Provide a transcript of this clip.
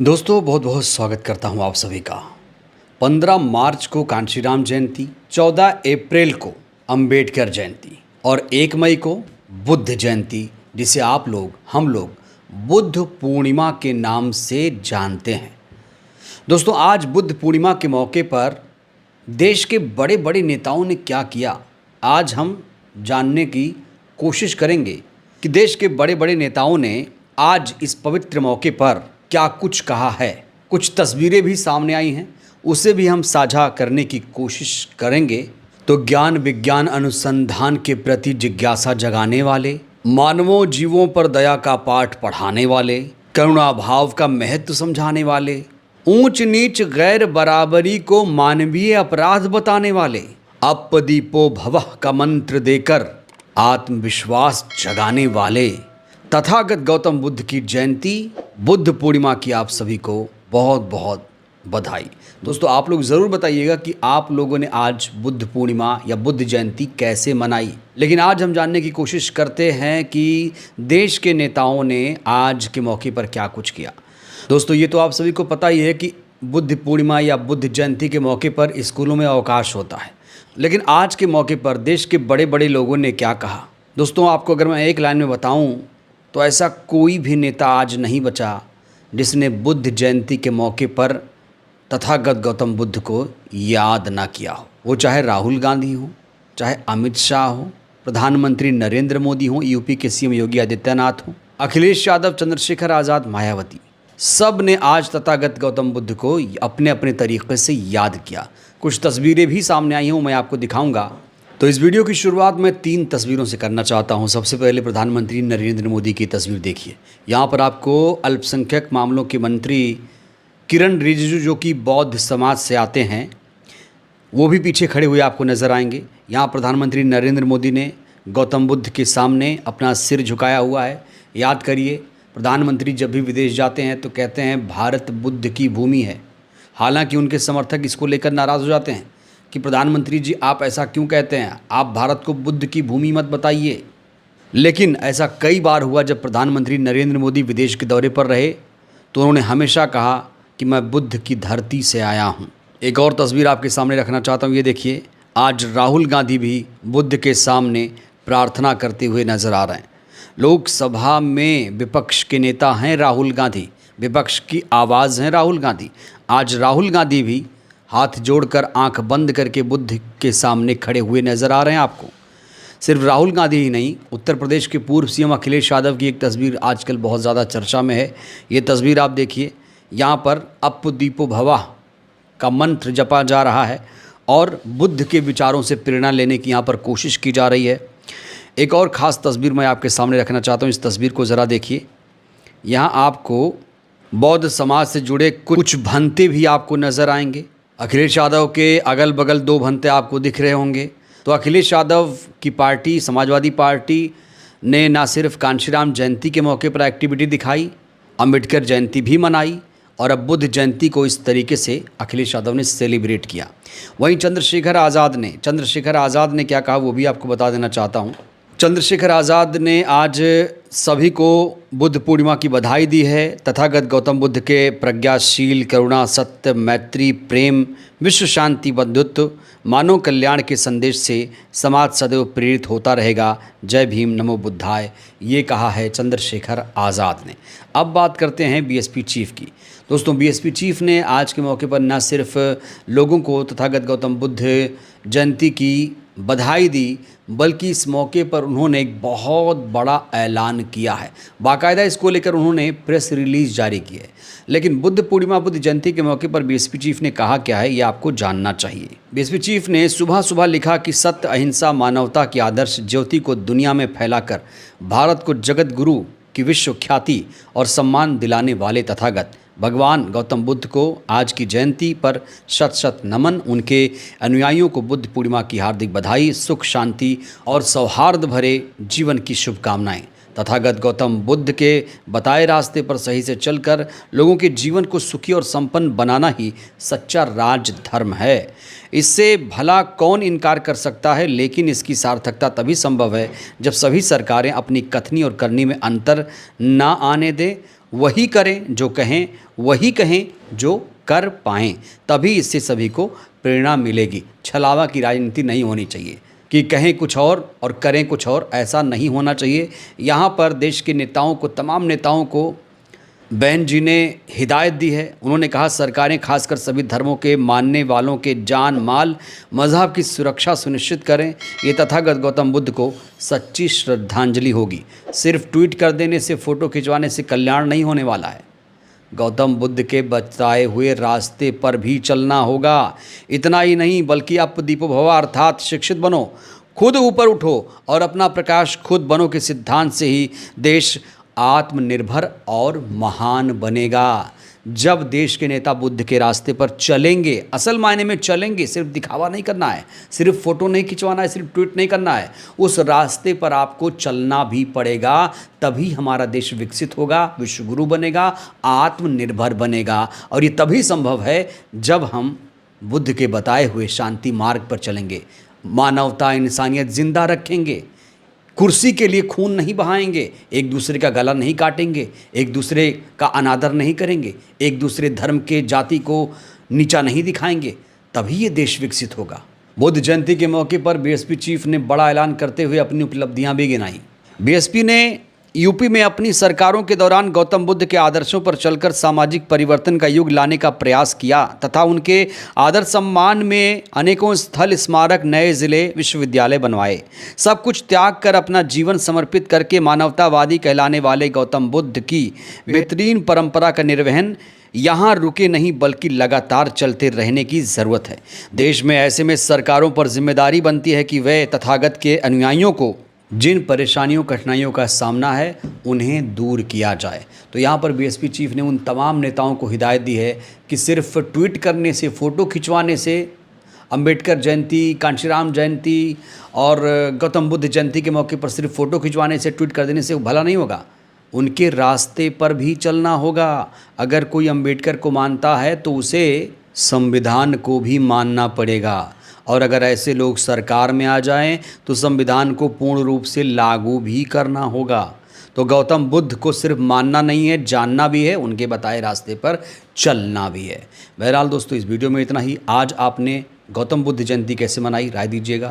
दोस्तों बहुत बहुत स्वागत करता हूं आप सभी का। 15 मार्च को कांशीराम जयंती, 14 अप्रैल को अंबेडकर जयंती और 1 मई को बुद्ध जयंती, जिसे हम लोग बुद्ध पूर्णिमा के नाम से जानते हैं। दोस्तों आज बुद्ध पूर्णिमा के मौके पर देश के बड़े बड़े नेताओं ने क्या किया, आज हम जानने की कोशिश करेंगे कि देश के बड़े बड़े नेताओं ने आज इस पवित्र मौके पर क्या कुछ कहा है। कुछ तस्वीरें भी सामने आई हैं, उसे भी हम साझा करने की कोशिश करेंगे। तो ज्ञान विज्ञान अनुसंधान के प्रति जिज्ञासा जगाने वाले, मानवों जीवों पर दया का पाठ पढ़ाने वाले, करुणा भाव का महत्व समझाने वाले, ऊंच नीच गैर बराबरी को मानवीय अपराध बताने वाले, अपदीपो भवः का मंत्र देकर आत्मविश्वास जगाने वाले तथागत गौतम बुद्ध की जयंती बुद्ध पूर्णिमा की आप सभी को बहुत बहुत बधाई। दोस्तों आप लोग ज़रूर बताइएगा कि आप लोगों ने आज बुद्ध पूर्णिमा या बुद्ध जयंती कैसे मनाई। लेकिन आज हम जानने की कोशिश करते हैं कि देश के नेताओं ने आज के मौके पर क्या कुछ किया। दोस्तों ये तो आप सभी को पता ही है कि बुद्ध पूर्णिमा या बुद्ध जयंती के मौके पर स्कूलों में अवकाश होता है, लेकिन आज के मौके पर देश के बड़े बड़े लोगों ने क्या कहा। दोस्तों आपको अगर मैं एक लाइन में बताऊं तो ऐसा कोई भी नेता आज नहीं बचा जिसने बुद्ध जयंती के मौके पर तथागत गौतम बुद्ध को याद ना किया हो। वो चाहे राहुल गांधी हो, चाहे अमित शाह हो, प्रधानमंत्री नरेंद्र मोदी हो, यूपी के सीएम योगी आदित्यनाथ हो, अखिलेश यादव, चंद्रशेखर आज़ाद, मायावती, सब ने आज तथागत गौतम बुद्ध को अपने अपने तरीक़े से याद किया। कुछ तस्वीरें भी सामने आई हैं, मैं आपको दिखाऊंगा। तो इस वीडियो की शुरुआत मैं 3 तस्वीरों से करना चाहता हूं। सबसे पहले प्रधानमंत्री नरेंद्र मोदी की तस्वीर देखिए। यहां पर आपको अल्पसंख्यक मामलों के मंत्री किरण रिजिजू, जो कि बौद्ध समाज से आते हैं, वो भी पीछे खड़े हुए आपको नज़र आएंगे। यहाँ प्रधानमंत्री नरेंद्र मोदी ने गौतम बुद्ध के सामने अपना सिर झुकाया हुआ है। याद करिए, प्रधानमंत्री जब भी विदेश जाते हैं तो कहते हैं भारत बुद्ध की भूमि है। हालांकि उनके समर्थक इसको लेकर नाराज़ हो जाते हैं कि प्रधानमंत्री जी आप ऐसा क्यों कहते हैं, आप भारत को बुद्ध की भूमि मत बताइए। लेकिन ऐसा कई बार हुआ जब प्रधानमंत्री नरेंद्र मोदी विदेश के दौरे पर रहे तो उन्होंने हमेशा कहा कि मैं बुद्ध की धरती से आया हूँ। एक और तस्वीर आपके सामने रखना चाहता हूँ, ये देखिए। आज राहुल गांधी भी बुद्ध के सामने प्रार्थना करते हुए नजर आ रहे हैं। लोकसभा में विपक्ष के नेता हैं राहुल गांधी, विपक्ष की आवाज़ हैं राहुल गांधी। आज राहुल गांधी भी हाथ जोड़कर आंख बंद करके बुद्ध के सामने खड़े हुए नज़र आ रहे हैं आपको। सिर्फ राहुल गांधी ही नहीं, उत्तर प्रदेश के पूर्व सीएम अखिलेश यादव की एक तस्वीर आजकल बहुत ज़्यादा चर्चा में है। ये तस्वीर आप देखिए, यहाँ पर अपदीपो भवः का मंत्र जपा जा रहा है और बुद्ध के विचारों से प्रेरणा लेने की यहाँ पर कोशिश की जा रही है। एक और ख़ास तस्वीर मैं आपके सामने रखना चाहता हूँ, इस तस्वीर को ज़रा देखिए। यहाँ आपको बौद्ध समाज से जुड़े कुछ भंते भी आपको नज़र आएंगे। अखिलेश यादव के अगल बगल 2 भंते आपको दिख रहे होंगे। तो अखिलेश यादव की पार्टी समाजवादी पार्टी ने ना सिर्फ कांशीराम जयंती के मौके पर एक्टिविटी दिखाई, अंबेडकर जयंती भी मनाई और अब बुद्ध जयंती को इस तरीके से अखिलेश यादव ने सेलिब्रेट किया। वहीं चंद्रशेखर आज़ाद ने क्या कहा वो भी आपको बता देना चाहता हूँ। चंद्रशेखर आज़ाद ने आज सभी को बुद्ध पूर्णिमा की बधाई दी है। तथागत गौतम बुद्ध के प्रज्ञाशील, करुणा, सत्य, मैत्री, प्रेम, विश्व शांति, बंधुत्व, मानव कल्याण के संदेश से समाज सदैव प्रेरित होता रहेगा। जय भीम, नमो बुद्धाय, ये कहा है चंद्रशेखर आज़ाद ने। अब बात करते हैं बीएसपी चीफ की। दोस्तों बीएसपी चीफ ने आज के मौके पर न सिर्फ लोगों को तथागत गौतम बुद्ध जयंती की बधाई दी, बल्कि इस मौके पर उन्होंने एक बहुत बड़ा ऐलान किया है। बाकायदा इसको लेकर उन्होंने प्रेस रिलीज़ जारी की है। लेकिन बुद्ध पूर्णिमा, बुद्ध जयंती के मौके पर बीएसपी चीफ ने कहा क्या है, ये आपको जानना चाहिए। बीएसपी चीफ ने सुबह सुबह लिखा कि सत्य, अहिंसा, मानवता की आदर्श ज्योति को दुनिया में फैलाकर भारत को जगत गुरु की विश्व ख्याति और सम्मान दिलाने वाले तथागत भगवान गौतम बुद्ध को आज की जयंती पर शत शत नमन। उनके अनुयायियों को बुद्ध पूर्णिमा की हार्दिक बधाई, सुख, शांति और सौहार्द भरे जीवन की शुभकामनाएं। तथागत गौतम बुद्ध के बताए रास्ते पर सही से चलकर लोगों के जीवन को सुखी और संपन्न बनाना ही सच्चा राजधर्म है। इससे भला कौन इनकार कर सकता है, लेकिन इसकी सार्थकता तभी संभव है जब सभी सरकारें अपनी कथनी और करनी में अंतर ना आने दें, वही करें जो कहें, वही कहें जो कर पाएं। तभी इससे सभी को प्रेरणा मिलेगी। छलावा की राजनीति नहीं होनी चाहिए कि कहें कुछ और करें कुछ और, ऐसा नहीं होना चाहिए। यहाँ पर देश के नेताओं को, तमाम नेताओं को बहन जी ने हिदायत दी है। उन्होंने कहा सरकारें खासकर सभी धर्मों के मानने वालों के जान माल मज़हब की सुरक्षा सुनिश्चित करें। ये तथागत गौतम बुद्ध को सच्ची श्रद्धांजलि होगी। सिर्फ ट्वीट कर देने से, फ़ोटो खिंचवाने से कल्याण नहीं होने वाला है। गौतम बुद्ध के बताए हुए रास्ते पर भी चलना होगा। इतना ही नहीं बल्कि अप दीपो भव अर्थात शिक्षित बनो, खुद ऊपर उठो और अपना प्रकाश खुद बनो के सिद्धांत से ही देश आत्मनिर्भर और महान बनेगा। जब देश के नेता बुद्ध के रास्ते पर चलेंगे, असल मायने में चलेंगे, सिर्फ दिखावा नहीं करना है, सिर्फ फ़ोटो नहीं खिंचवाना है, सिर्फ ट्वीट नहीं करना है, उस रास्ते पर आपको चलना भी पड़ेगा। तभी हमारा देश विकसित होगा, विश्वगुरु बनेगा, आत्मनिर्भर बनेगा। और ये तभी संभव है जब हम बुद्ध के बताए हुए शांति मार्ग पर चलेंगे, मानवता इंसानियत जिंदा रखेंगे, कुर्सी के लिए खून नहीं बहाएंगे, एक दूसरे का गला नहीं काटेंगे, एक दूसरे का अनादर नहीं करेंगे, एक दूसरे धर्म के जाति को नीचा नहीं दिखाएंगे, तभी ये देश विकसित होगा। बुद्ध जयंती के मौके पर बीएसपी चीफ ने बड़ा ऐलान करते हुए अपनी उपलब्धियां भी गिनाई। बीएसपी ने यूपी में अपनी सरकारों के दौरान गौतम बुद्ध के आदर्शों पर चलकर सामाजिक परिवर्तन का युग लाने का प्रयास किया तथा उनके आदर सम्मान में अनेकों स्थल, स्मारक, नए ज़िले, विश्वविद्यालय बनवाए। सब कुछ त्याग कर अपना जीवन समर्पित करके मानवतावादी कहलाने वाले गौतम बुद्ध की बेहतरीन परंपरा का निर्वहन यहाँ रुके नहीं बल्कि लगातार चलते रहने की ज़रूरत है। देश में ऐसे में सरकारों पर जिम्मेदारी बनती है कि वे तथागत के अनुयायियों को जिन परेशानियों कठिनाइयों का सामना है उन्हें दूर किया जाए। तो यहाँ पर बीएसपी चीफ ने उन तमाम नेताओं को हिदायत दी है कि सिर्फ ट्वीट करने से, फ़ोटो खिंचवाने से, अंबेडकर जयंती, कांशीराम जयंती और गौतम बुद्ध जयंती के मौके पर सिर्फ फ़ोटो खिंचवाने से, ट्वीट कर देने से भला नहीं होगा। उनके रास्ते पर भी चलना होगा। अगर कोई अंबेडकर को मानता है तो उसे संविधान को भी मानना पड़ेगा, और अगर ऐसे लोग सरकार में आ जाएं तो संविधान को पूर्ण रूप से लागू भी करना होगा। तो गौतम बुद्ध को सिर्फ मानना नहीं है, जानना भी है, उनके बताए रास्ते पर चलना भी है। बहरहाल दोस्तों, इस वीडियो में इतना ही। आज आपने गौतम बुद्ध जयंती कैसे मनाई, राय दीजिएगा।